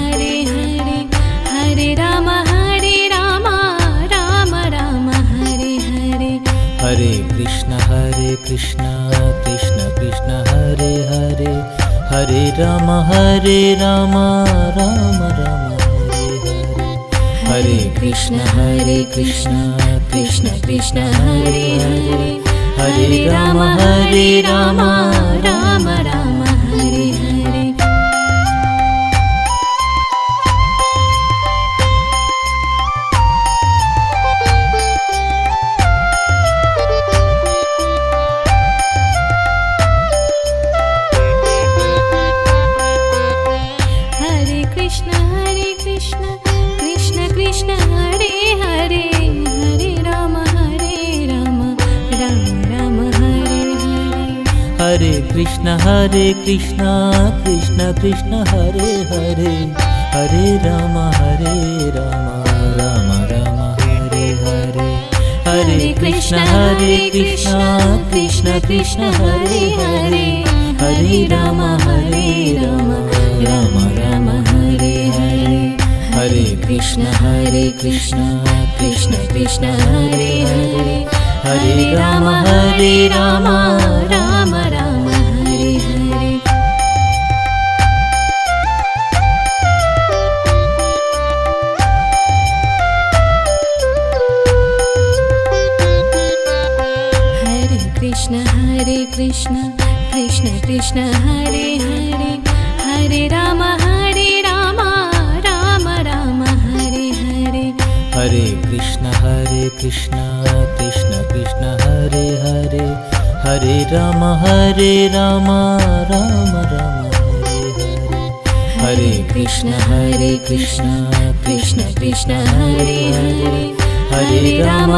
Hare Hare Hare Ram Ram Ram Hare Hare Hare Krishna Krishna Krishna Hare Hare Hare Ram Ram Ram Hare Hare Hare Krishna Krishna Krishna Hare Hare Hare Ram Ram Ram Hare Hare Krishna Krishna Hare Hare Hare Ram Ram Hare Hare Hare Krishna Krishna Krishna Hare Hare Hare Ram Ram Ram Hare Hare Hare Krishna Krishna Krishna Hare Hare Hare Ram Ram Ram Hare Hare Hare Krishna Krishna Krishna Hare Hare Hare Ram Ram Ram Hare Hare Hare Krishna Krishna Krishna Hare Hare Hare Ram Ram Ram Hare Hare Hare Krishna Krishna Krishna Hare Hare Hare Ram Ram Ram Hare Hare Hare Krishna Krishna Krishna Hare Hare Hare Ram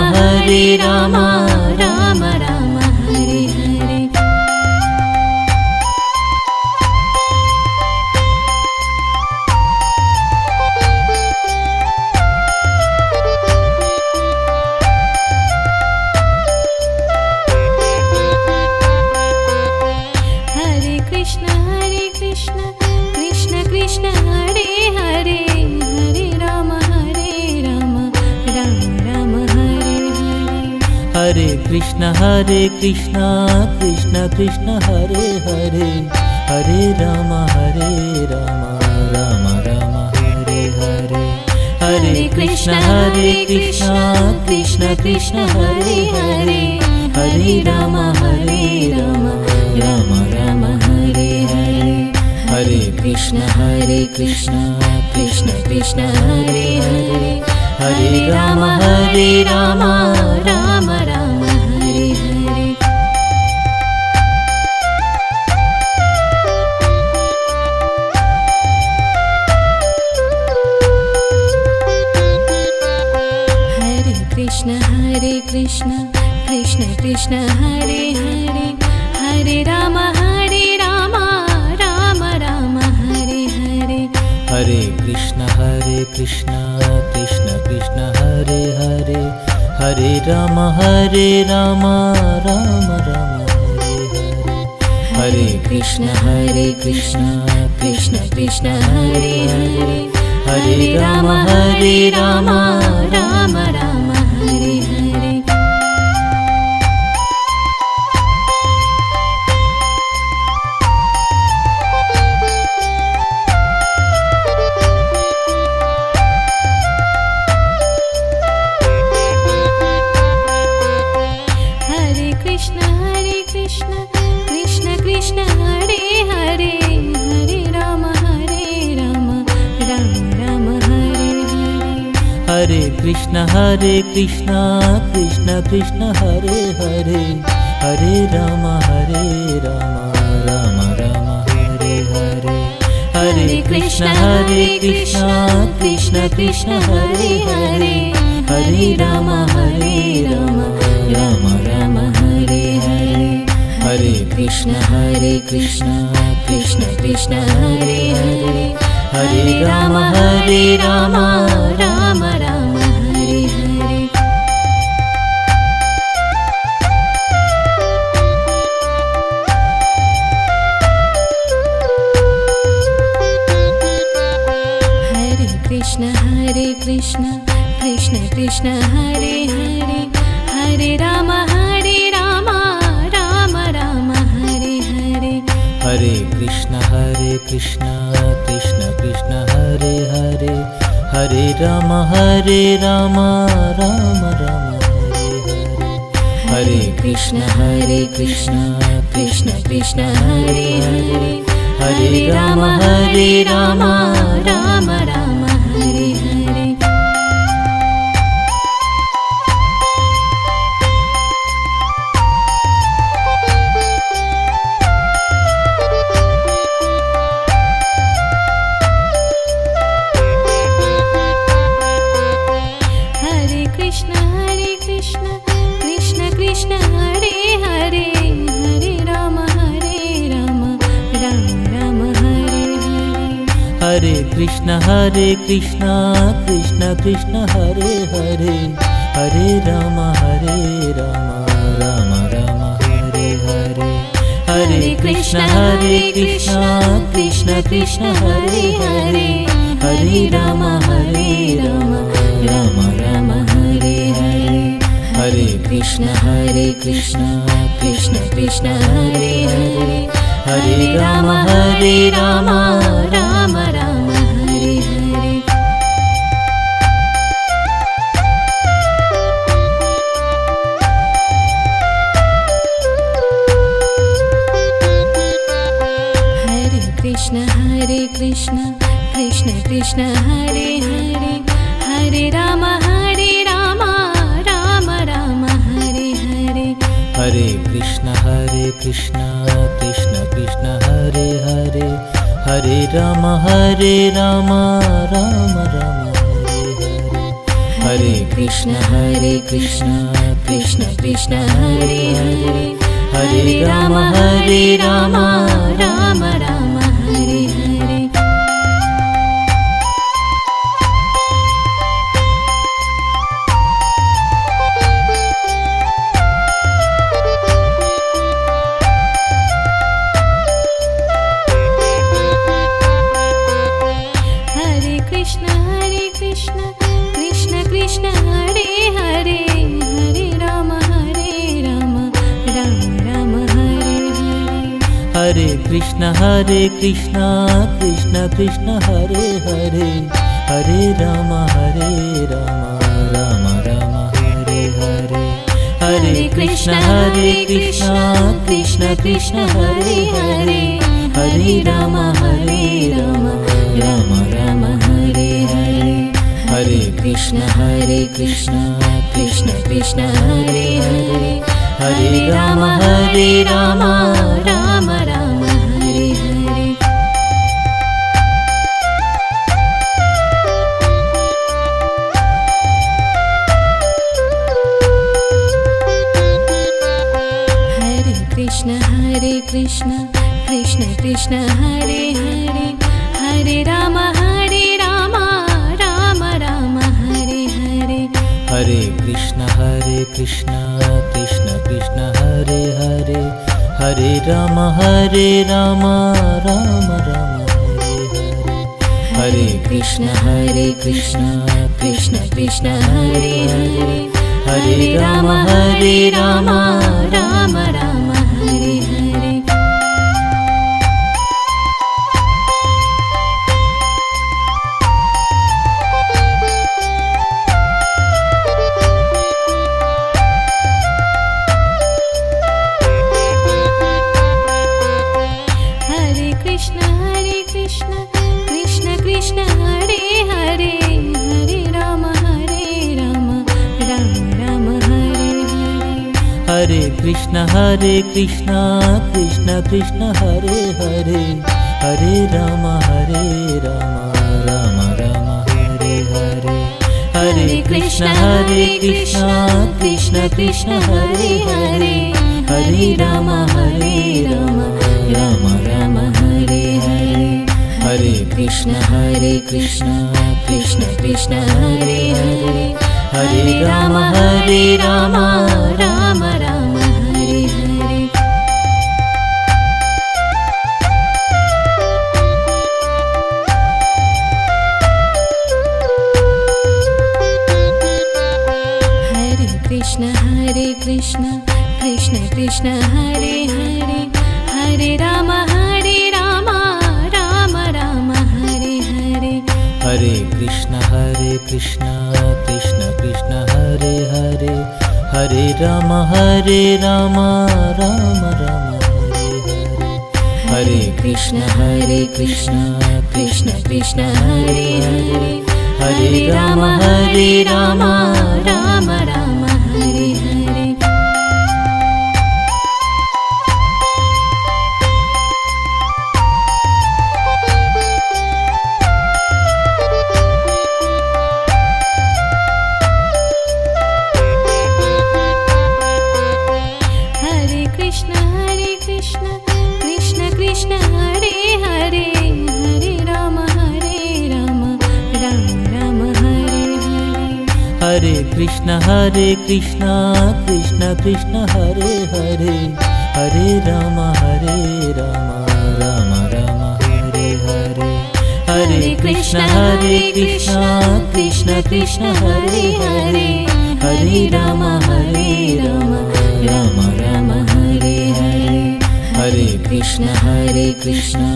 Ram Ram Hare Hare Krishna Krishna Hare Hare Hare Ram Ram Hare Hare Hare Krishna Krishna Krishna Hare Hare Hare Ram Ram Ram Hare Hare Hare Krishna Krishna Krishna Hare Hare Hare Ram Ram Ram Hare Hare Hare Krishna Krishna Krishna Hare Hare Hare Ram Ram Ram Hare Hare Hare Krishna Krishna Krishna Hare Hare Hare Ram Ram Hare Hare Hare Krishna Krishna Krishna Hare Hare Hare Ram Ram Ram Hare Hare Hare Krishna Krishna Krishna Hare Hare Hare Ram Ram Ram Hare Hare Krishna Krishna Hare Hare Hare Ram Ram Hare Hare Hare Krishna Krishna Krishna Hare Hare Hare Ram Ram Ram Hare Hare Hare Krishna Krishna Krishna Hare Hare Hare Ram Ram Ram Hare Hare Hare Krishna Krishna Krishna Hare Hare Hare Ram Ram Hare Hare Hare Krishna Krishna Krishna Hare Hare Hare Ram Ram Ram Hare Hare Hare Krishna Krishna Krishna Hare Hare Hare Ram Ram Ram Hare Hare Hare Krishna Krishna Krishna Hare Hare Hare Ram Ram Ram Hare Hare Krishna Krishna Krishna Hare Hare Hare Ram Ram Ram Hare Hare Hare Krishna Krishna Krishna Hare Hare Hare Ram Ram Ram Hare Hare Hare Krishna Krishna Krishna Hare Hare Hare Ram Ram Ram Hare Hare Hare Krishna Krishna Krishna Hare Hare Hare Ram Ram Ram Hare Hare Hare Krishna Krishna Krishna Hare Hare Hare Ram Ram Ram Hare Hare Hare Krishna Krishna Krishna Hare Hare Hare Ram Ram Ram Hare Hare Hare Krishna Krishna Krishna Hare Hare Hare Ram Ram Ram Hare Hare Krishna Krishna Krishna Hare Hare Hare Ram Ram Ram Hare Hare Hare Krishna Krishna Krishna Hare Hare Hare Ram Ram Ram Hare Hare Hare Krishna Krishna Krishna Hare Hare Hare Ram Ram Ram Hare Hare Hare Krishna Krishna Krishna Hare Hare Hare Ram Ram Ram Hare Hare Hare Krishna Krishna Krishna Hare Hare Hare Ram Ram Hare Hare Hare Krishna Krishna Krishna Hare Hare Hare Ram Ram Ram Hare Hare Hare Krishna Krishna Krishna Hare Hare Hare Ram Ram Ram Hare Hare Krishna Krishna Krishna Hare Hare Hare Ram Ram Ram Hare Hare Hare Krishna Krishna Krishna Hare Hare Hare Ram Ram Hare Hare Hare Krishna Krishna Krishna Hare Hare Hare Ram Ram Hare Hare Hare Krishna Krishna Krishna Hare Hare Hare Ram Ram Ram Hare Hare Krishna Hare Hare Hare Ram Ram Ram Hare Hare Hare Krishna Krishna Krishna Hare Hare Hare Ram Ram Ram Hare Hare Hare Krishna Krishna Krishna Hare Hare Hare Ram Ram Ram Hare Hare Krishna Krishna Hare Hare Hare Ram Ram Hare Hare Hare Krishna Krishna Krishna Hare Hare Hare Ram Ram Hare Hare Hare Krishna Krishna Krishna Hare Hare Hare Ram Ram Hare Hare Hare Krishna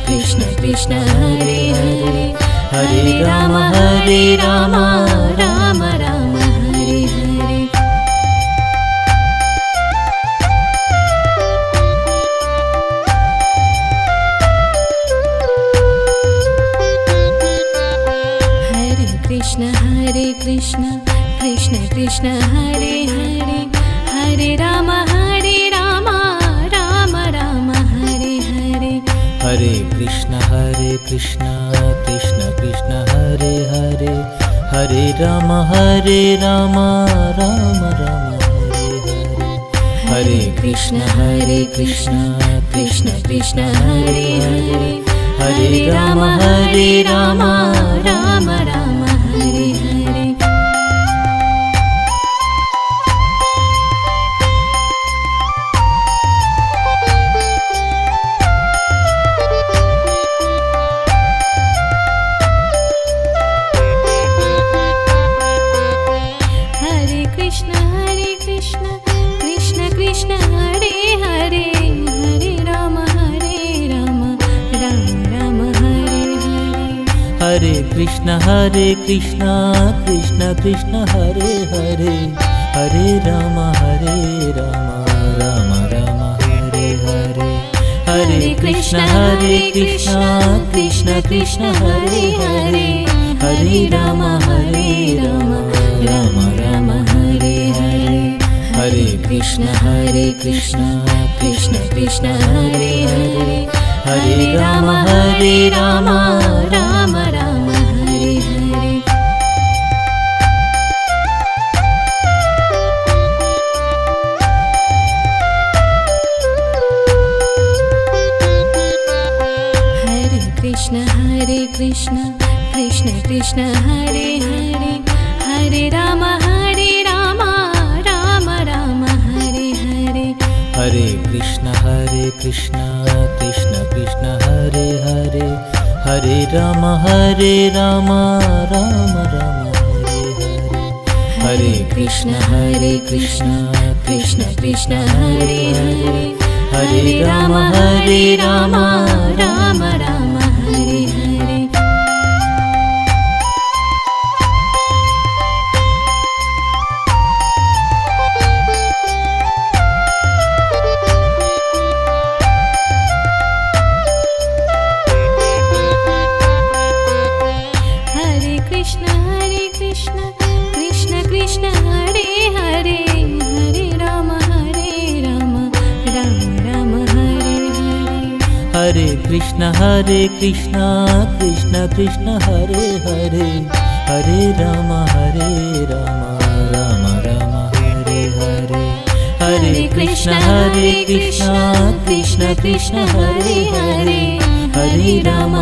Krishna Krishna Hare Hare Hare Ram Ram Hare Hare Hare Krishna Krishna Krishna Hare Hare Hare Ram Ram Hare Hare Hare Krishna Krishna Krishna Hare Hare Hare Ram Ram Hare Hare Hare Krishna Krishna Krishna Hare Hare Hare Ram Ram Hare Hare Krishna Krishna Hare Hare Hare Ram Ram Hare Hare Hare Krishna Krishna Krishna Hare Hare Hare Ram Ram Hare Hare Hare Krishna Krishna Krishna Hare Hare Hare Ram Ram Hare Hare Hare Krishna Krishna Krishna Hare Hare Hare Ram Ram Hare Hare Hare Krishna Krishna Krishna Hare Hare Hare Ram Ram Hare Hare Hare Krishna Krishna Krishna Hare Hare Hare Ram Ram Hare Hare Hare Krishna Krishna Krishna Hare Hare Hare Ram Ram Hare Hare Krishna Krishna Hare Hare Hare Ram Ram Hare Hare Hare Krishna Krishna Krishna Hare Hare Hare Ram Ram Hare Hare Hare Krishna Krishna Krishna Hare Hare Hare Ram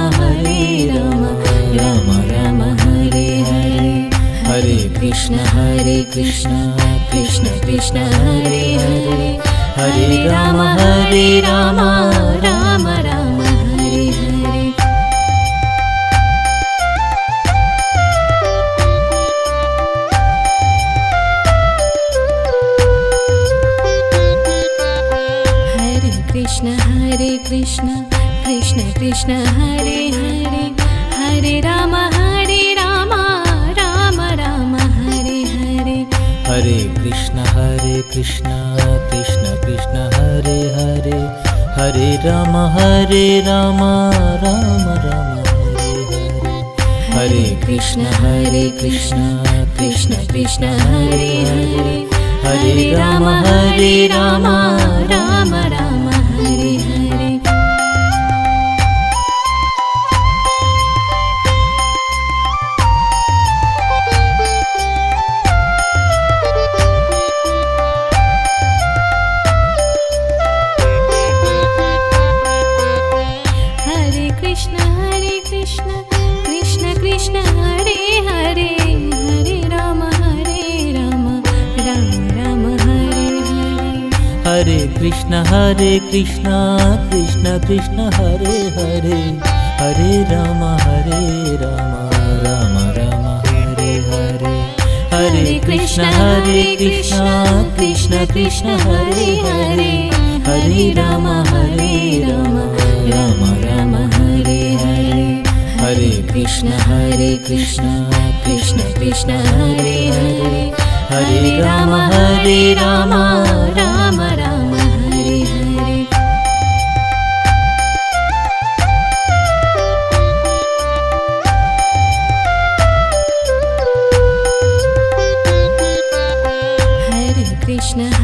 Ram Hare Hare Hare Krishna Krishna Krishna Hare Hare Hare Ram Ram Hare Hare Krishna Krishna Krishna Hare Hare Hare Rama Rama Rama Hare Hare Hare Krishna Krishna Krishna Hare Hare Hare Rama Rama Rama Hare Hare Krishna Krishna Krishna Hare Hare Hare Rama Rama Rama Hare Hare Hare Krishna Krishna Krishna Hare Hare Hare Rama Rama Rama Hare Hare Hare Krishna Krishna Krishna Hare Hare Hare Rama Rama Rama Hare Hare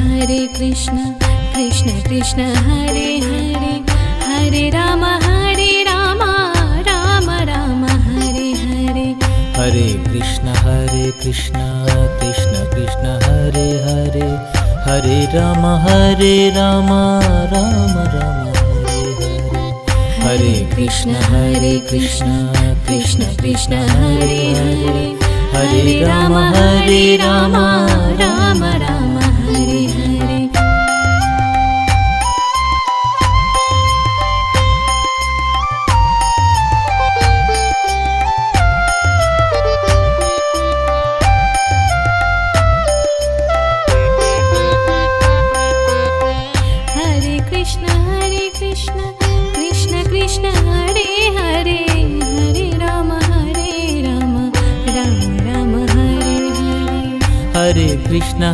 Hare Krishna Krishna Krishna Hare Hare Hare Rama Rama Rama Hare Hare Hare Krishna Krishna Krishna Hare Hare Hare Rama Rama Rama Hare Hare Hare Krishna Krishna Krishna Hare Hare Hare Rama Rama Rama Hare Hare Hare Krishna Krishna Krishna Hare Hare Hare Rama Rama Rama Hare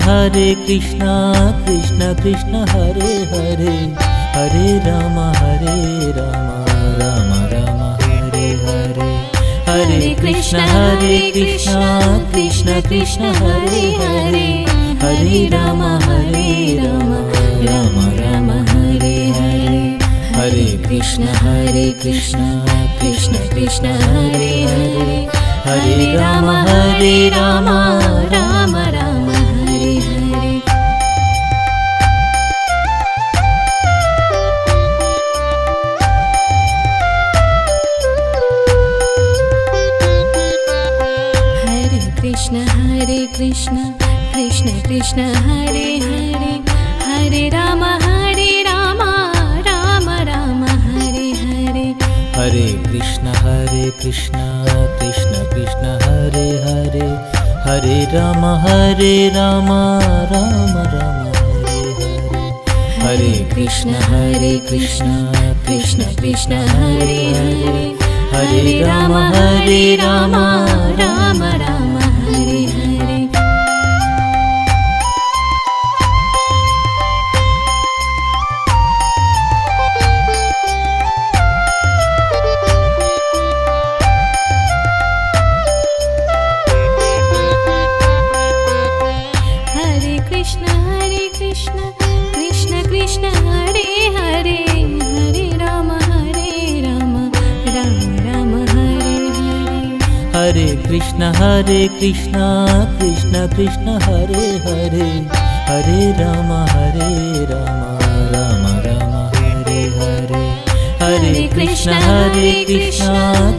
Hare Krishna Krishna Hare Hare Hare Rama Rama Rama Hare Hare Hare Krishna Krishna Hare Hare Hare Rama Rama Hare Hare Hare Krishna Krishna Hare Hare Hare Rama Rama Rama Hare Hare Hare Krishna Krishna Hare Hare Hare Rama Rama Rama Hare Hare Hare Krishna Krishna Hare Hare Hare Rama Rama Rama Hare Hare Hare Krishna Krishna Hare Hare Hare Rama Rama Rama Hare Hare Hare Krishna Krishna Hare Hare Hare Rama Rama Rama Hare Hare Krishna Hare Hare Hare Rama Rama Rama Hare Hare Hare Krishna Krishna Hare Hare Hare Rama Rama Rama Hare Hare Hare Krishna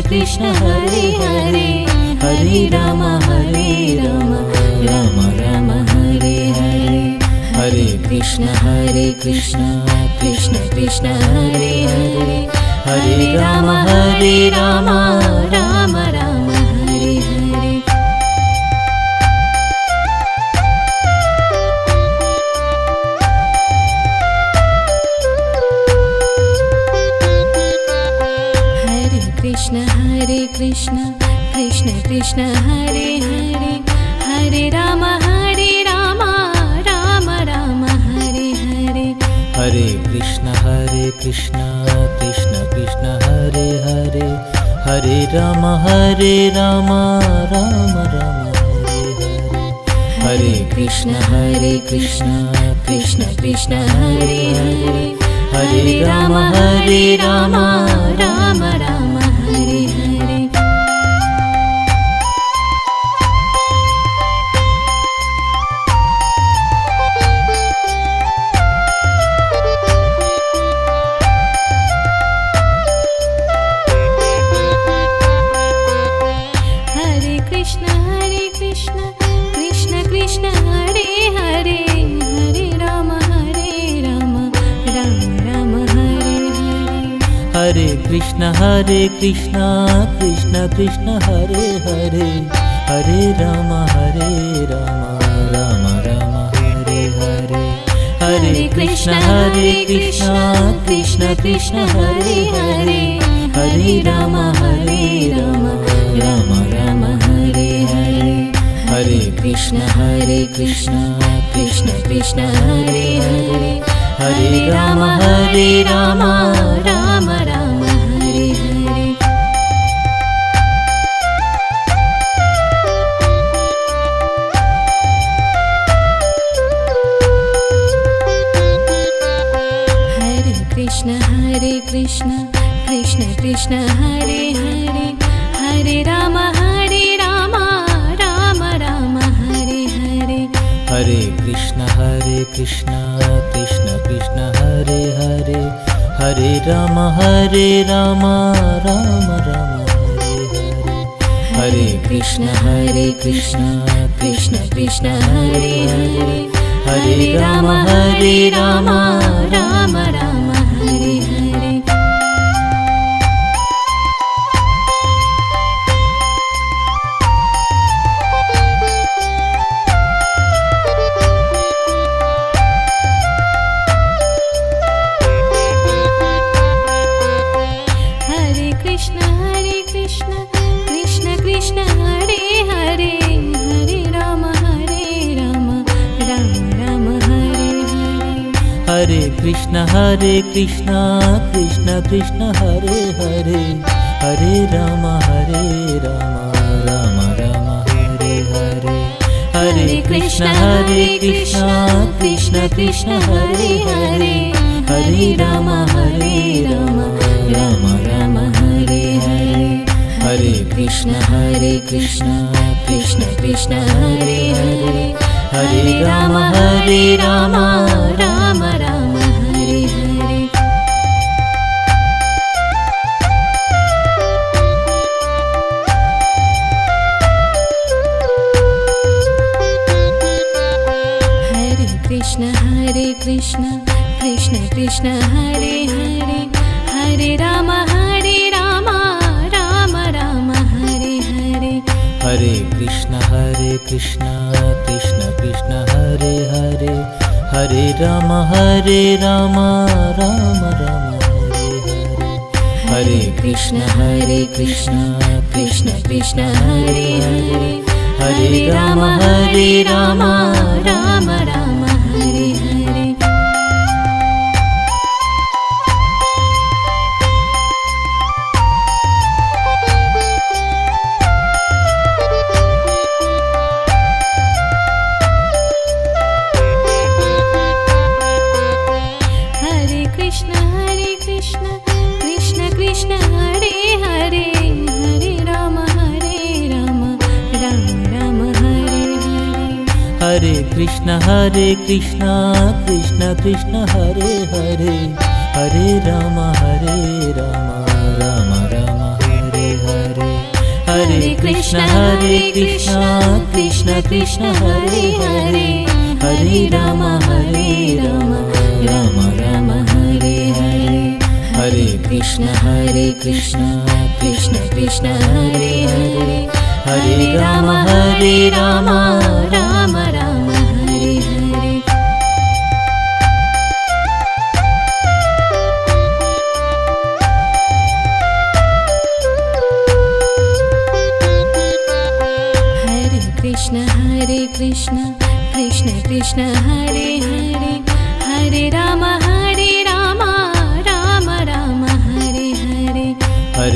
Krishna Hare Hare Hare Rama Rama Rama Hare Hare Hare Krishna Krishna Hare Hare Hare Rama Rama Rama Hare Hare Krishna Krishna Hare Hare Hare Rama Rama Hare Krishna Krishna Krishna Hare Hare, Hare Ram Ram Ram Hare Hare. Hare Krishna Krishna Krishna Hare Hare, Hare Ram Ram Ram Hare Hare. Hare Krishna Krishna Krishna Hare Hare, Hare Ram Ram Ram Hare Hare. Hare Krishna Krishna Krishna Hare Hare, Hare Ram Ram Ram Hare Hare. Hare Krishna Krishna Krishna Hare Hare, Hare Ram Ram Ram Hare Hare. Hare Krishna Krishna Krishna Hare Hare, Hare Ram Ram Ram Hare Hare. Hare Krishna Krishna Krishna Hare Hare, Hare Ram Ram Ram Hare Hare. Hare Krishna Krishna Krishna Hare Hare, Hare Ram Ram Ram Hare Hare. Hare Krishna Krishna Krishna Hare Hare, Hare Ram Ram Ram Hare Hare. Hare Krishna Krishna Krishna Hare Hare, Hare Ram Ram Ram Hare Hare. Hare Krishna Krishna Krishna Hare Hare, Hare Ram Ram Ram Hare Hare. Hare Krishna Krishna Krishna Hare Hare, Hare Ram Ram Ram Hare Hare. Hare Krishna Krishna Krishna Hare Hare, Hare Ram Ram Ram Hare Hare. Hare Krishna Krishna Krishna Hare Hare, Hare Ram Ram Ram Hare Hare. Hare Krishna Krishna Krishna Hare Hare, Hare Ram Ram Ram Hare Hare. Hare Krishna Krishna Krishna Hare Hare, Hare Ram Ram Ram Hare Hare. Hare Krishna Krishna Krishna Hare Hare, Hare Ram Ram Ram Hare Hare. Krishna Krishna Krishna Hare Hare, Hare Ram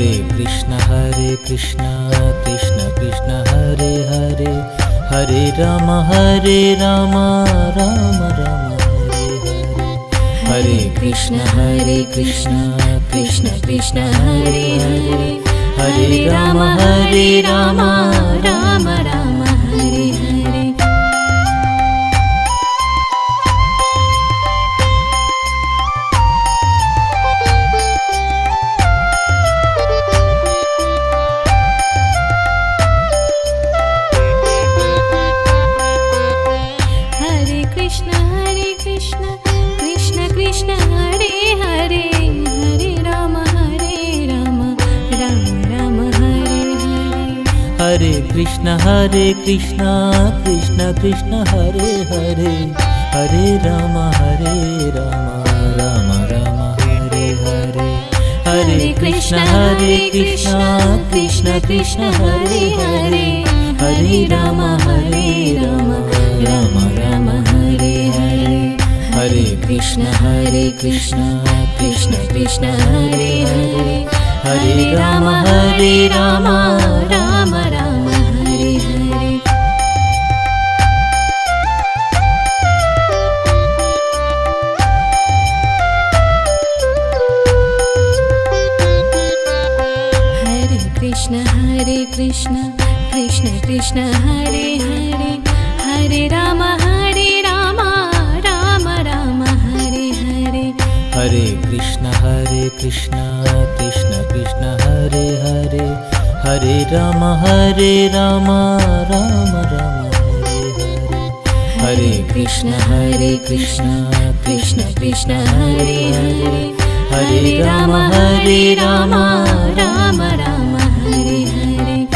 Hare Krishna Krishna Krishna Hare Hare, Hare Rama Rama Rama Hare Hare. Hare Krishna Krishna Krishna Hare Hare, Hare Rama Rama Rama Hare Hare. Krishna Krishna Krishna Hare Hare, Hare Rama Rama Rama Hare Hare. Hare Krishna Krishna Krishna Hare Hare, Hare Rama Rama Rama Hare Hare. Hare Krishna Krishna Krishna Hare Hare, Hare Rama Rama Rama Hare Hare. Hare Krishna Krishna Krishna Hare Hare, Hare Rama Rama Rama Hare Hare. Hare Krishna Krishna Krishna Hare Hare, Hare Rama Rama Rama Hare Hare. Hare Krishna Krishna Krishna Hare Hare, Hare Rama Rama Rama Hare Hare.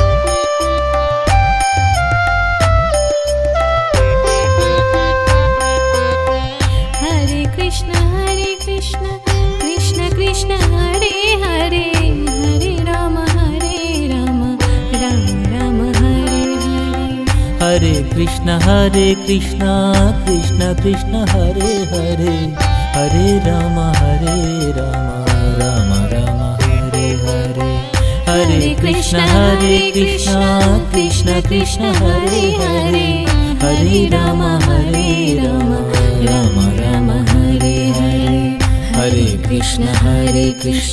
Hare Krishna Krishna Krishna Hare Hare, Hare Rama Rama Rama Hare Hare. Hare Krishna Krishna Krishna Hare Hare, Hare Rama Rama Rama Hare Hare. Hare Krishna Krishna Hare Hare, Hare Rama Rama Hare Hare. Hare Krishna Krishna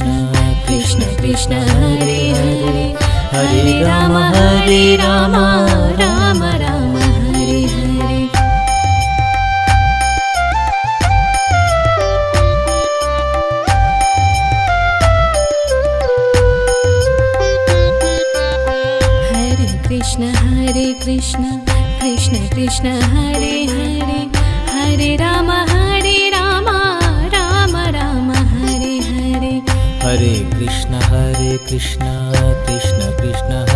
Hare Hare, Hare Rama Rama Hare Hare. Hare Krishna Krishna Hare Hare, Hare Rama Rama Hare Hare. Hare Krishna Krishna Hare Hare, Hare Rama Rama Rama Hare Hare. Hare Krishna Krishna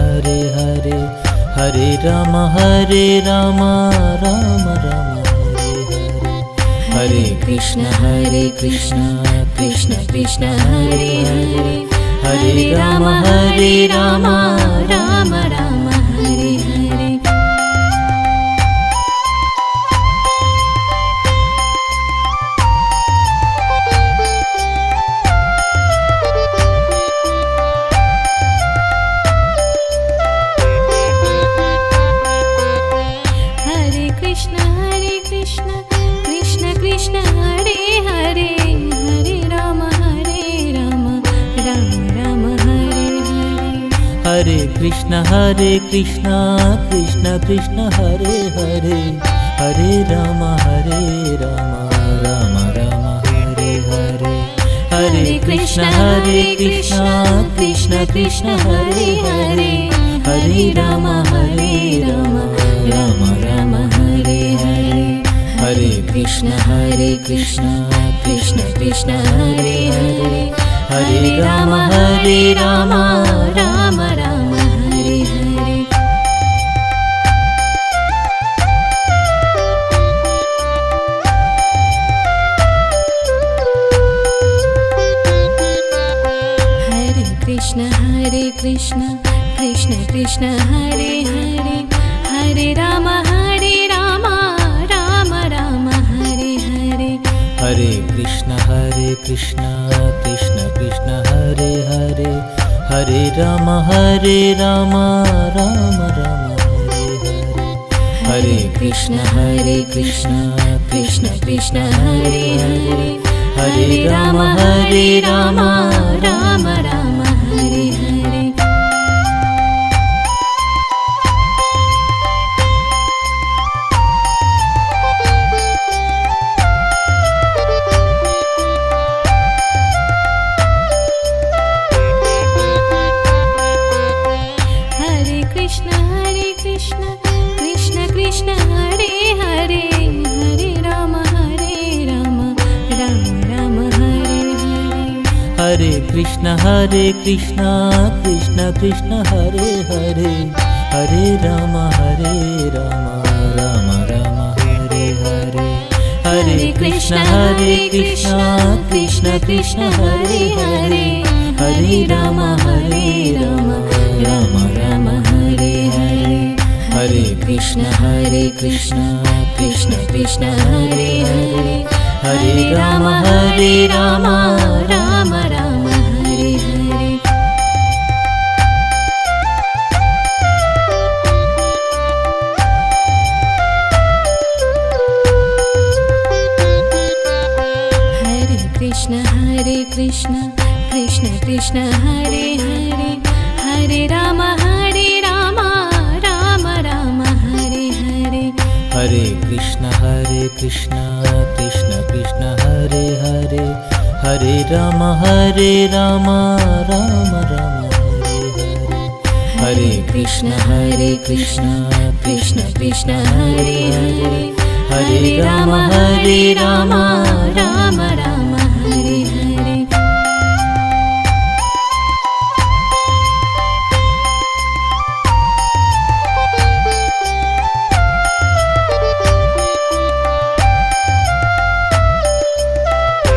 Hare Hare, Hare Rama Rama Rama Hare Hare. Hare Krishna Krishna Hare Hare, Hare Rama Rama Rama Hare Hare. Hare Krishna Krishna Hare Hare, Hare Rama Rama Rama Hare Hare. Hare Krishna Krishna Hare Hare, Hare Rama Rama Rama Hare Hare. Hare Krishna Krishna Hare Hare, Hare Rama Rama Hare Hare. Hare Krishna Krishna Hare Hare, Hare Rama Rama Rama Hare Hare. Krishna Krishna Hare Hare, Hare Rama Hare Krishna Krishna Krishna Hare Hare, Hare Ram Ram Ram Hare Hare. Hare Krishna Krishna Krishna Hare Hare, Hare Ram Ram Ram Hare Hare. Krishna Krishna Hare Hare, Hare Ram Ram Ram Hare Hare. Hare Krishna Krishna Krishna Hare Hare, Hare Ram Ram Ram Hare Hare. Hare Krishna Krishna Krishna Hare Hare, Hare Ram Ram Ram Hare Hare. Hare Krishna Krishna Krishna Hare Hare, Hare Ram Ram Ram Hare Hare. Hare Krishna Krishna Krishna Hare Hare, Hare Ram Ram Ram Hare Hare. Hare Krishna Krishna Krishna Hare Hare, Hare Ram Ram Ram Hare Hare. Hare Krishna Krishna Krishna Hare Hare, Hare Ram Ram Ram Hare Hare. Krishna Krishna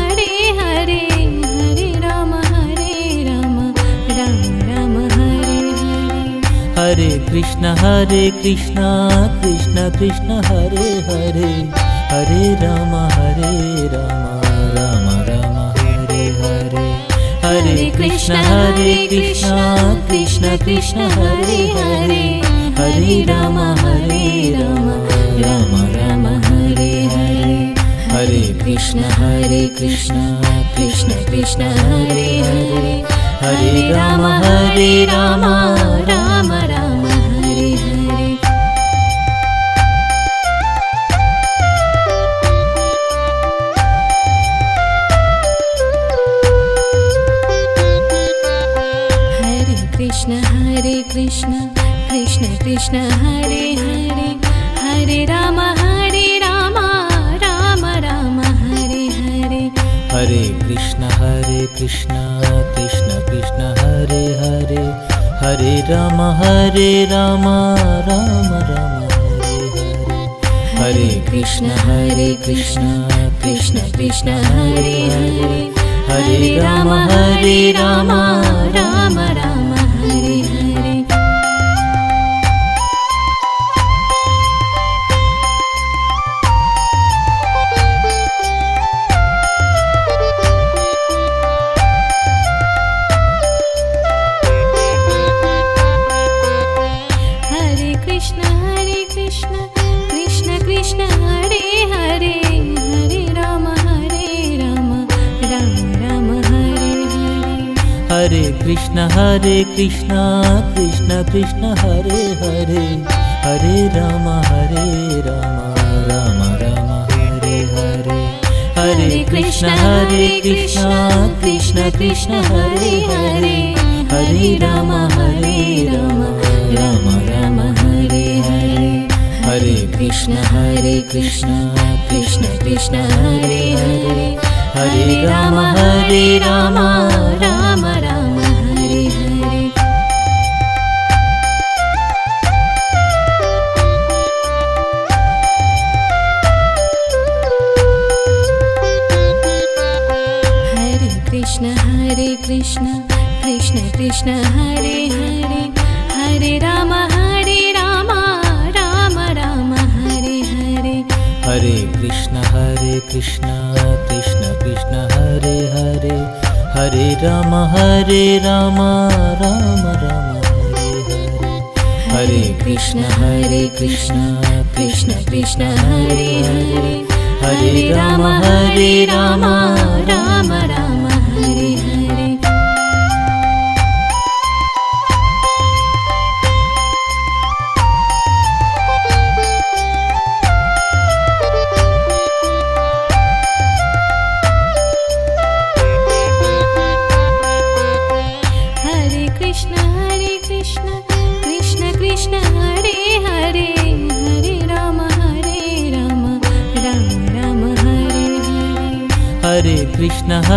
Hare Hare, Hare Ram Ram Hare Hare. Hare Krishna Krishna Krishna Hare Hare, Hare Ram Ram Hare Hare. Hare Krishna Krishna Krishna Hare Hare, Hare Ram Ram Hare Hare. Hare Krishna Krishna Krishna Hare Hare, Hare Ram Ram Hare Hare. Hare Krishna Krishna Krishna Hare Hare, Hare Ram Ram Hare Hare. Hare Krishna Krishna Krishna Hare Hare, Hare Ram Ram Ram Hare Hare. Hare Krishna Krishna Krishna Hare Hare, Hare Ram Ram Ram Hare Hare. Krishna Krishna Hare Hare, Hare Ram Ram Hare Hare. Hare Krishna Krishna Krishna Hare Hare, Hare Ram Ram Hare Hare. Hare Krishna Krishna Krishna Hare Hare, Hare Ram Ram Hare Hare. Hare Krishna Krishna Krishna Hare Hare, Hare Ram Ram Hare Hare. Krishna Krishna Krishna Hare Hare, Hare Ram Krishna Krishna Krishna Hare Hare Hare Ram Ram Ram Hare Hare Hare Krishna Krishna Krishna Hare Hare Hare Ram Ram Ram Hare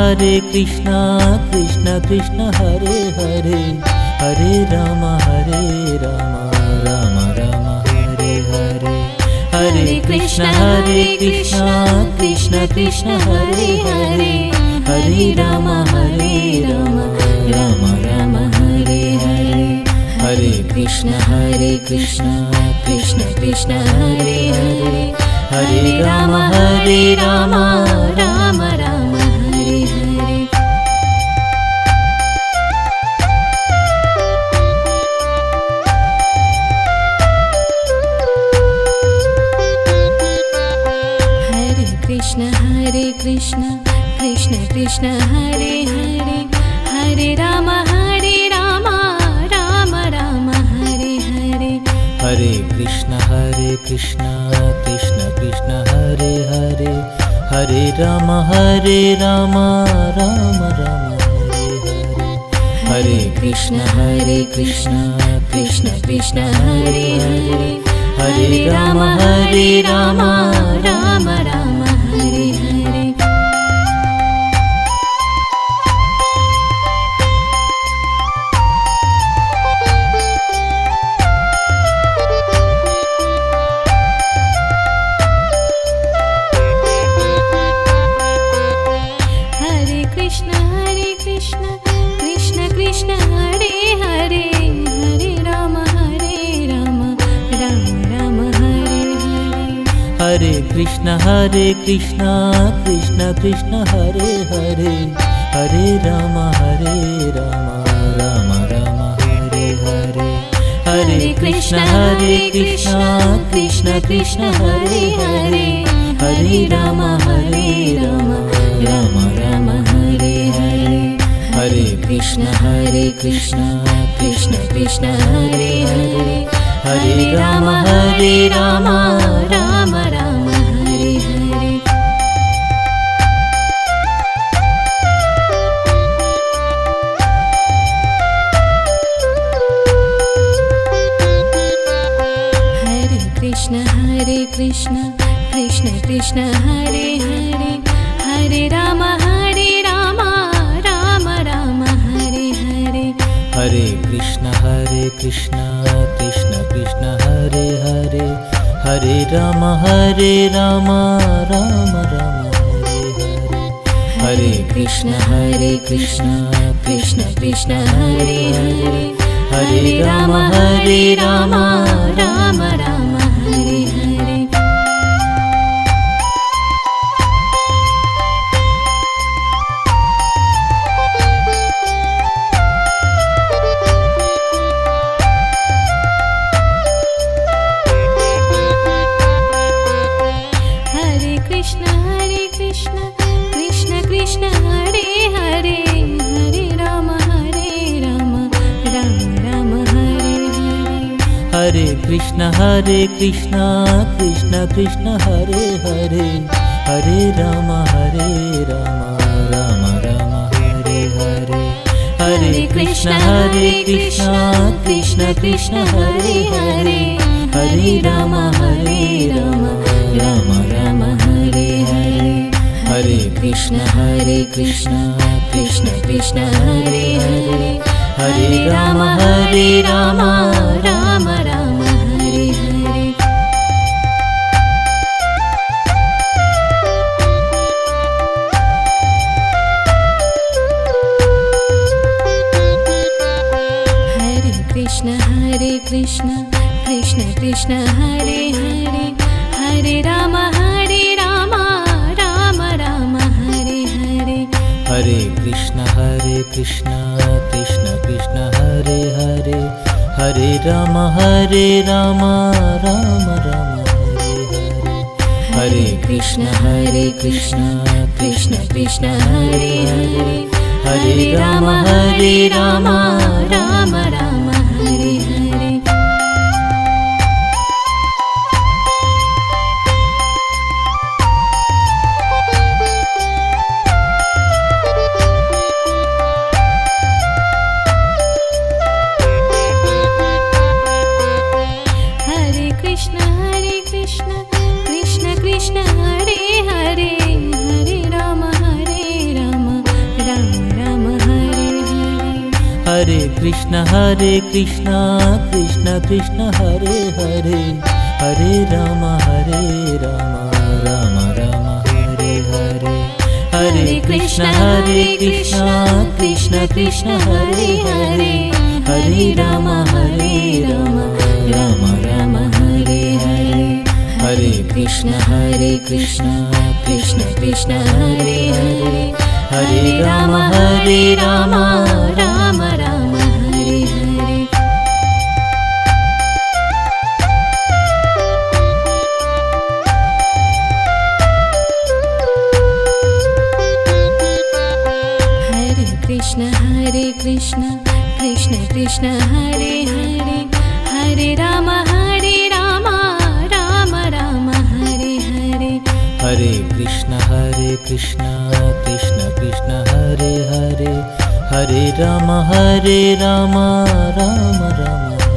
Hare Krishna Krishna Krishna Hare Hare Hare Ram Ram Ram Hare Hare Hare Krishna Krishna Krishna Hare Hare Hare Ram Ram Ram Hare Hare Hare Krishna Krishna Krishna Hare Hare Hare Ram Ram Ram Hare Hare Hare Krishna Krishna Krishna Hare Hare Hare Ram Ram Ram Hare Hare Hare Krishna Krishna Krishna Hare Hare Hare Ram Ram Ram Hare Hare Hare Krishna Krishna Krishna Hare Hare Hare Ram Ram Ram Hare Hare Hare Krishna Krishna Krishna Hare Hare Hare Ram Ram Ram Hare Hare Krishna Krishna Krishna Hare Hare Hare Ram Ram Ram Hare Hare Hare Krishna Krishna Krishna Hare Hare Hare Ram Ram Hare Hare Hare Krishna Krishna Krishna Hare Hare Hare Ram Ram Ram Hare Hare Hare Krishna Krishna Krishna Hare Hare Hare Ram Ram Ram Hare Hare Hare Krishna Krishna Krishna Hare Hare Hare Ram Ram Hare Hare Hare Krishna Krishna Krishna Hare Hare Hare Ram Ram Hare Hare Hare Krishna Krishna Krishna Hare Hare Hare Ram Ram Hare Hare Krishna Krishna Krishna Hare Hare Hare Ram Ram Hare Hare Hare Krishna Krishna Krishna Hare Hare Hare Ram Ram Hare Hare Hare Krishna Krishna Krishna Hare Hare Hare Ram Ram Hare Hare Hare Krishna Krishna Krishna Hare Hare Hare Ram Ram Hare Hare Krishna Krishna Hare Hare Hare Ram Ram Hare Krishna Krishna Krishna Hare Hare, Hare Ram Ram Ram Hare Hare. Hare Krishna Krishna Krishna Hare Hare, Hare Ram Ram Ram Hare Hare. Krishna Hare Hare, Hare Ram Ram Ram Hare Hare. Hare Krishna Krishna Krishna Hare Hare, Hare Ram Ram Ram Hare Hare. Hare Krishna Krishna Krishna Hare Hare, Hare Ram Ram Ram Hare Hare. Hare Krishna Krishna Krishna Hare Hare, Hare Ram Ram Ram Hare Hare. Hare Krishna Krishna Krishna Hare Hare, Hare Ram Ram Ram Hare Hare. Hare Krishna Krishna Krishna Hare Hare, Hare Ram Ram Ram Hare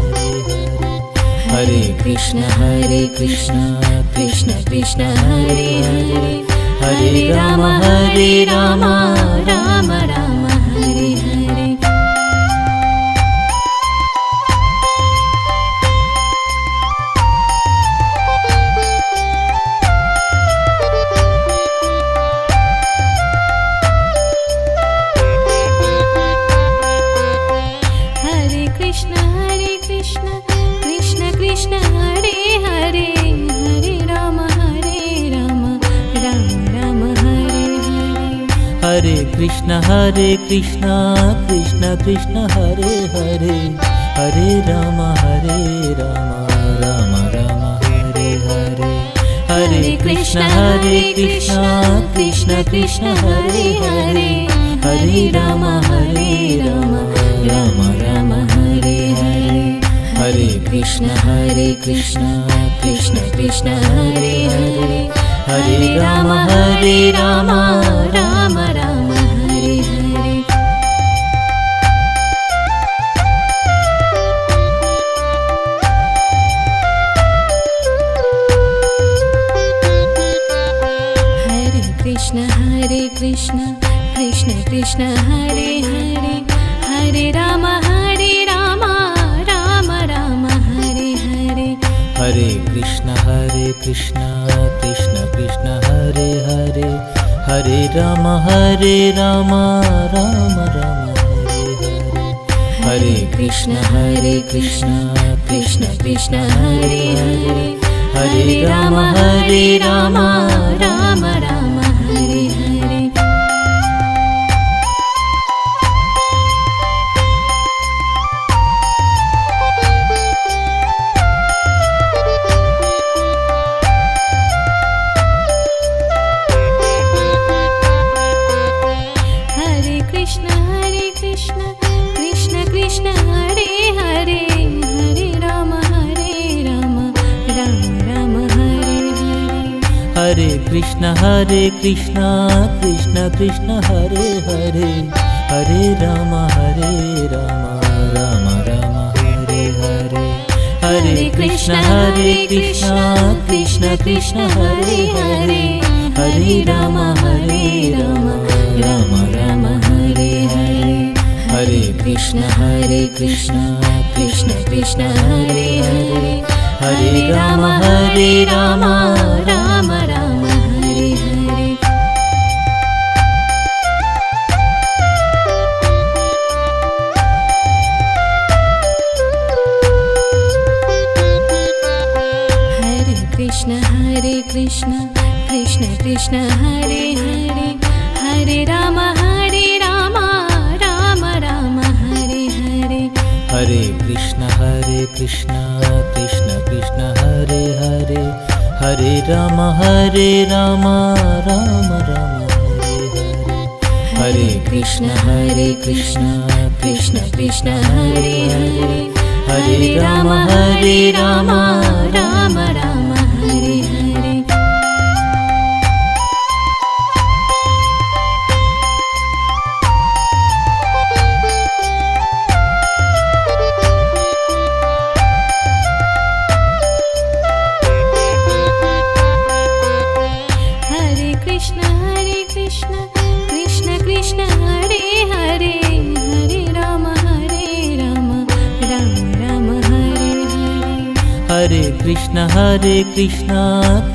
Hare. Hare Krishna Krishna Krishna Hare Hare, Hare Ram Ram Ram Hare Hare. Krishna Krishna Hare Hare, Hare Ram Ram Hare Hare. Hare Krishna Krishna Krishna Hare Hare, Hare Ram Ram Ram Hare Hare. Hare Krishna Krishna Krishna Hare Hare, Hare Ram Ram Ram Hare Hare. Hare Krishna Krishna Krishna Hare Hare, Hare Ram Ram Ram Hare Hare. Hare Krishna Krishna Krishna Hare Hare, Hare Ram Ram Hare Hare. Hare Krishna Krishna Krishna Hare Hare, Hare Ram Ram Ram Hare Hare. Hare Krishna Krishna Krishna Hare Hare, Hare Ram Ram Ram Hare Hare. Krishna Krishna Hare Hare, Hare Ram Ram Hare Hare. Hare Krishna Krishna Krishna Hare Hare, Hare Ram Ram Ram Hare Hare. Hare Krishna Krishna Krishna Hare Hare, Hare Ram Ram Ram Hare Hare. Hare Krishna Krishna Krishna Hare Hare, Hare Ram Ram Hare Hare. Krishna Krishna Krishna Hare Hare, Hare Ram Krishna Krishna Krishna Hare Hare Hare Ram Ram Ram Hare Hare Hare Krishna Krishna Krishna Hare Hare Hare Ram Ram Ram Hare Hare Krishna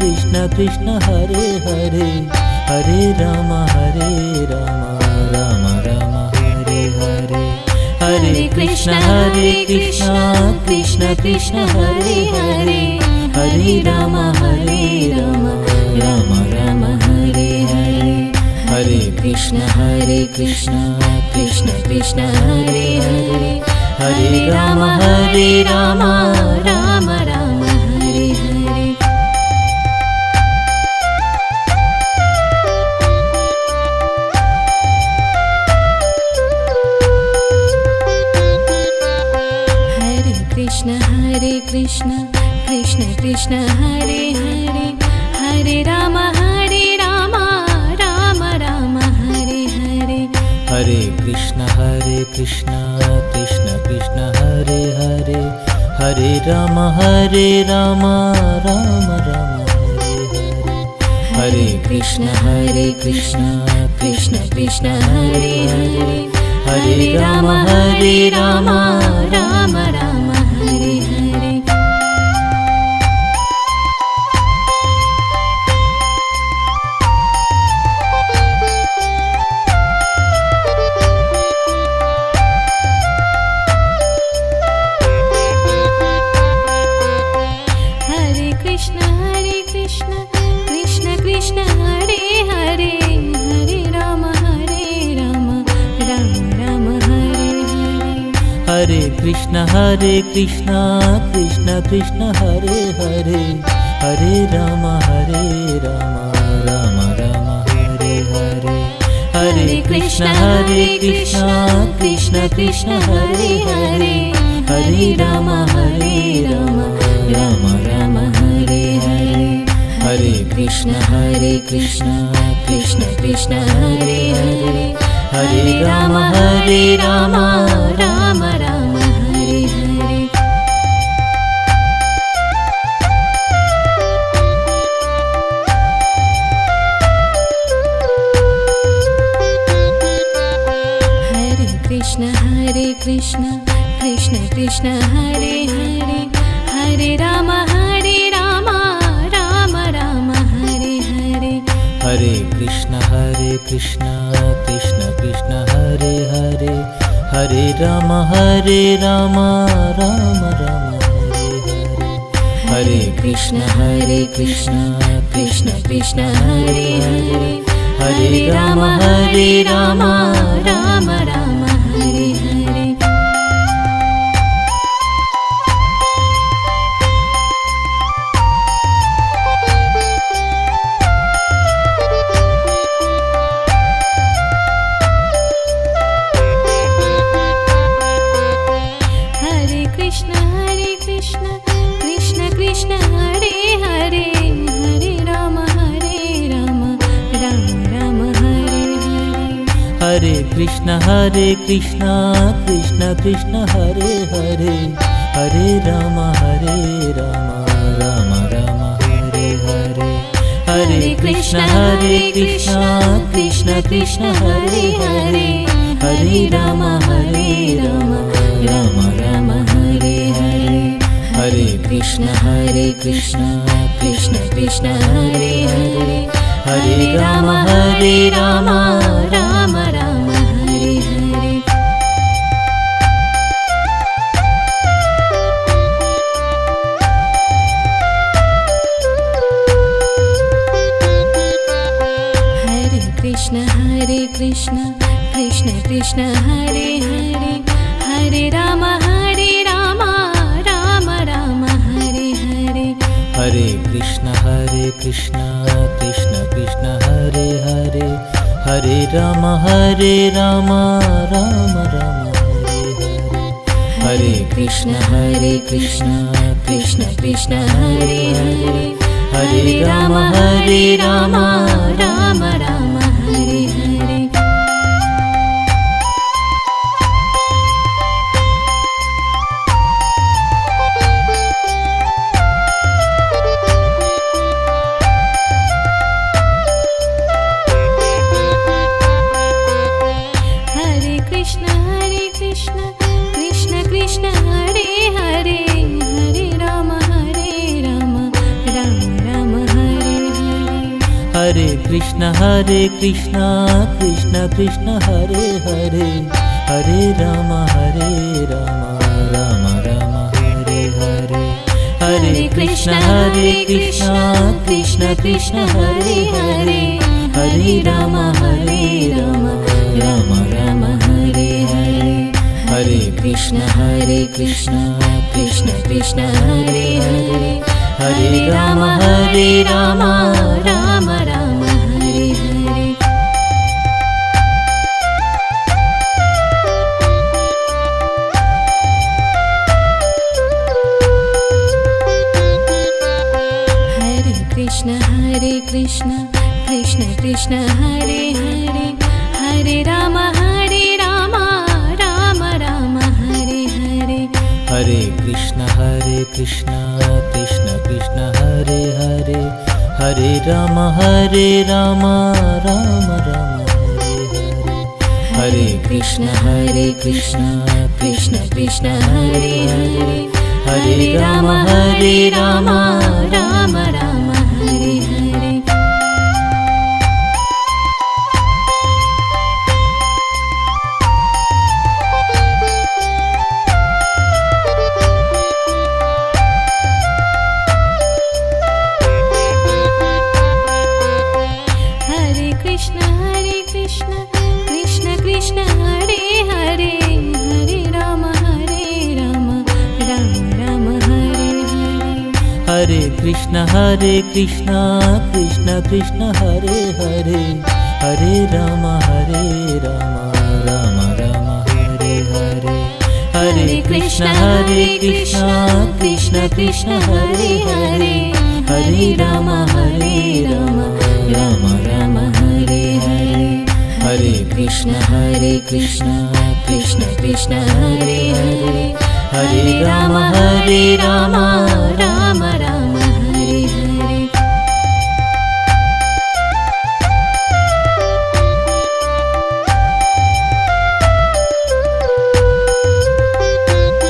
Krishna Krishna Hare Hare Hare Ram Ram Ram Hare Hare Hare Krishna Krishna Krishna Hare Hare Hare Ram Ram Ram Hare Hare Hare Krishna Krishna Krishna Hare Hare Hare Ram Ram Ram Hare Hare Hare Krishna Krishna Krishna Hare Hare Hare Ram Ram Ram Hare Hare Hare Krishna Krishna Krishna Hare Hare Hare Ram Ram Ram Hare Hare Hare Krishna Krishna Krishna Hare Hare Hare Ram Ram Ram Hare Hare Hare Krishna Krishna Krishna Hare Hare Hare Ram Ram Ram Hare Hare Krishna Krishna Krishna Hare Hare Hare Ram Ram Ram Hare Hare Hare Krishna Krishna Krishna Hare Hare Hare Ram Ram Hare Hare Hare Krishna Krishna Krishna Hare Hare Hare Ram Ram Ram Hare Hare Hare Krishna Krishna Hare Hare Hare Ram Ram Ram Hare Hare Hare Krishna Krishna Hare Hare Hare Ram Ram Hare Hare Hare Krishna Krishna Krishna Hare Hare Hare Ram Ram Hare Hare Hare Krishna Krishna Krishna Hare Hare Hare Ram Ram Hare Hare Krishna Krishna Hare Hare Hare Ram Ram Hare Hare Hare Krishna Krishna Krishna Hare Hare Hare Ram Ram Hare Hare Hare Krishna Krishna Krishna Hare Hare Hare Ram Ram Hare Hare Hare Krishna Krishna Krishna Hare Hare Hare Ram Ram Hare Hare Hare Krishna Krishna Krishna Hare Hare Hare Ram Ram Hare Krishna Krishna Krishna Hare Hare, Hare Ram Ram Ram Hare Hare. Hare Krishna Krishna Krishna Hare Hare, Hare Ram Ram Ram Hare Hare. Hare Krishna Krishna Krishna Hare Hare, Hare Ram Ram Ram Hare Hare. Hare Krishna Krishna Krishna Hare Hare, Hare Ram Ram Ram Hare Hare. Hare Krishna Krishna Krishna Hare Hare, Hare Ram Ram Ram Hare Hare. Hare Krishna Krishna Krishna Hare Hare, Hare Ram Ram Ram Hare Hare. Hare Krishna Krishna Krishna Hare Hare, Hare Ram Ram Ram Hare Hare. Hare Krishna Krishna Krishna Hare Hare, Hare Ram Ram Ram Hare Hare. Krishna Krishna Hare Hare, Hare Ram Ram Ram Hare Hare. Hare Krishna Krishna Krishna Hare Hare, Hare Ram Ram Ram Hare Hare. Hare Krishna Krishna Krishna Hare Hare, Hare Ram Ram Ram Hare Hare. Hare Krishna Krishna Krishna Hare Hare, Hare Ram Ram Ram Hare Hare. Hare Krishna Krishna Krishna Hare Hare, Hare Ram Ram Ram Hare Hare.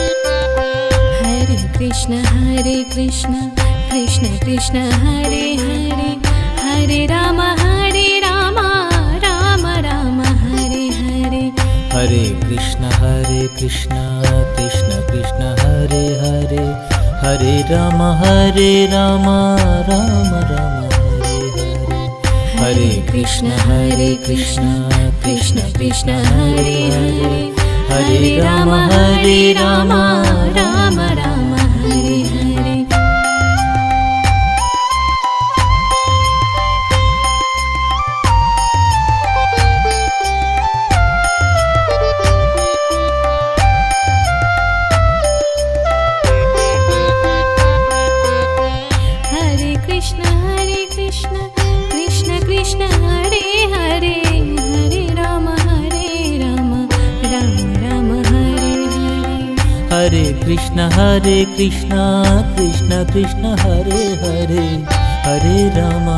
Hare Krishna Krishna Krishna Hare Hare, Hare Ram Ram Ram Hare Hare. Hare Krishna Krishna Krishna Hare Hare, Hare Ram Ram Ram Hare Hare. Krishna Krishna Hare Hare, Hare Ram Ram Hare Hare. Hare Krishna Krishna Krishna Hare Hare, Hare Ram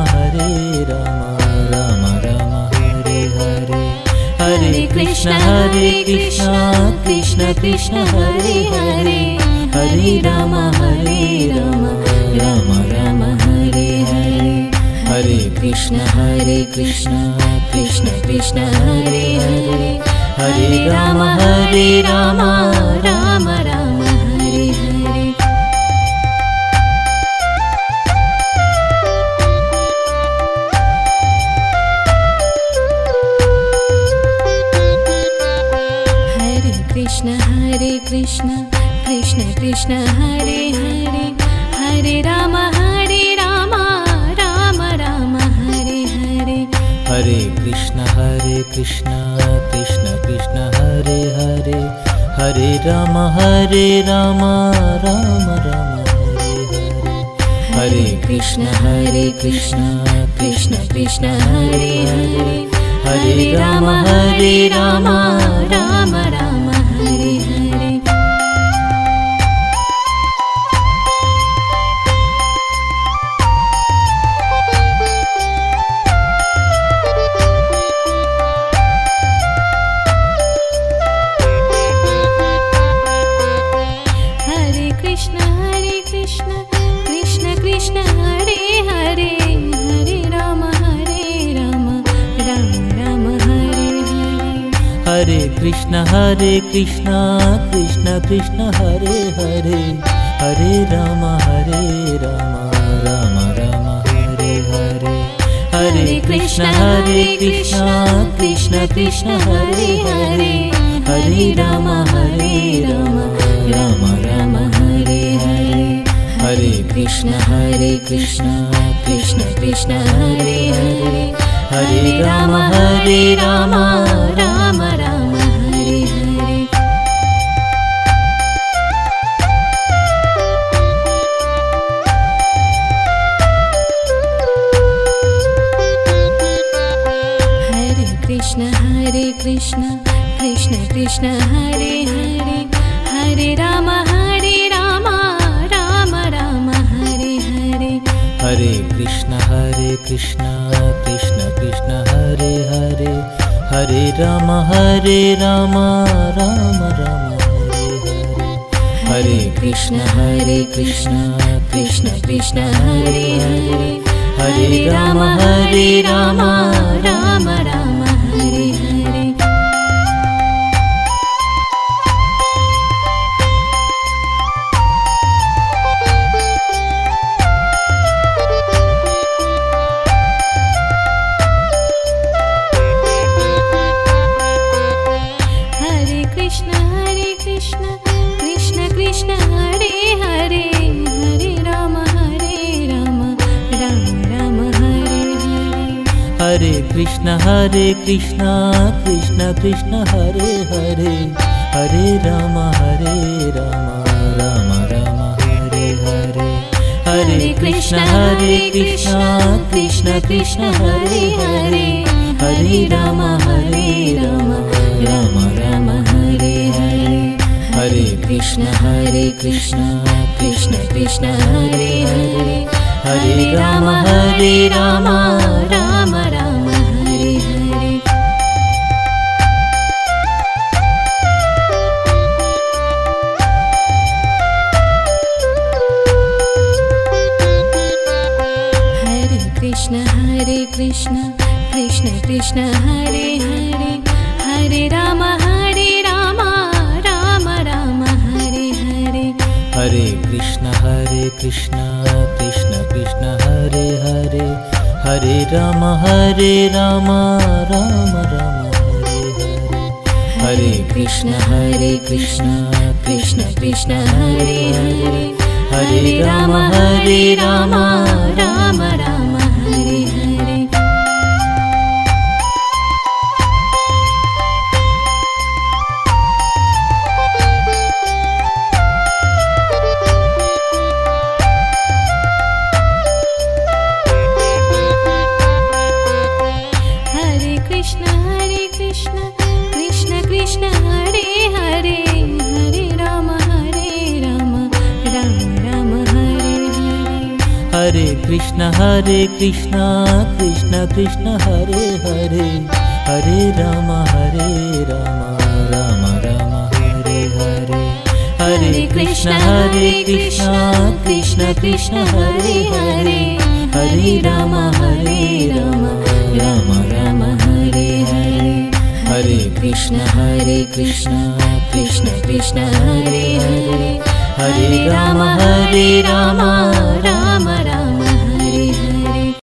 Ram Ram Hare Hare. Hare Krishna Krishna Krishna Hare Hare, Hare Ram Ram Ram Hare Hare. Hare Krishna Krishna Krishna Hare Hare, Hare Ram Ram Ram Hare Hare. Hare Krishna Krishna Krishna Hare Hare, Hare Ram Krishna Krishna Krishna Hare Hare Hare Ram Ram Ram Hare Hare Hare Krishna Krishna Krishna Hare Hare Hare Ram Ram Ram Hare Hare Krishna Krishna Krishna Hare Hare Hare Ram Ram Ram Hare Hare Hare Krishna Krishna Krishna Hare Hare Hare Ram Ram Ram Hare Hare Hare Krishna Krishna Krishna Hare Hare Hare Ram Ram Ram Hare Hare Hare Krishna Krishna Krishna Hare Hare Hare Ram Ram Ram Hare Hare Hare Krishna Krishna Krishna Hare Hare Hare Ram Ram Ram Hare Hare Hare Krishna Krishna Krishna Hare Hare Hare Ram Ram Ram Hare Hare Hare Krishna Krishna Krishna Hare Hare Hare Ram Ram Ram Hare Hare Krishna Krishna Krishna Hare Hare Hare Ram Ram Ram Hare Hare Hare Krishna Krishna Krishna Hare Hare Hare Ram Ram Hare Hare Hare Krishna Krishna Krishna Hare Hare Hare Ram Ram Ram Hare Hare Hare Krishna Krishna Hare Hare Hare Ram Ram Ram Hare Hare Hare Krishna Krishna Hare Hare Hare Ram Ram Hare Hare Hare Krishna Krishna Hare Hare Hare Ram Ram Hare Hare Hare Krishna Krishna Hare Hare Hare Ram Ram Hare Hare Krishna Krishna Hare Hare Hare Ram Ram Ram Hare Hare Hare Krishna Krishna Krishna Hare Hare Hare Ram Ram Hare Hare Hare Krishna Krishna Krishna Hare Hare Hare Ram Ram Hare Hare Hare Krishna Krishna Krishna Hare Hare Hare Ram Ram Ram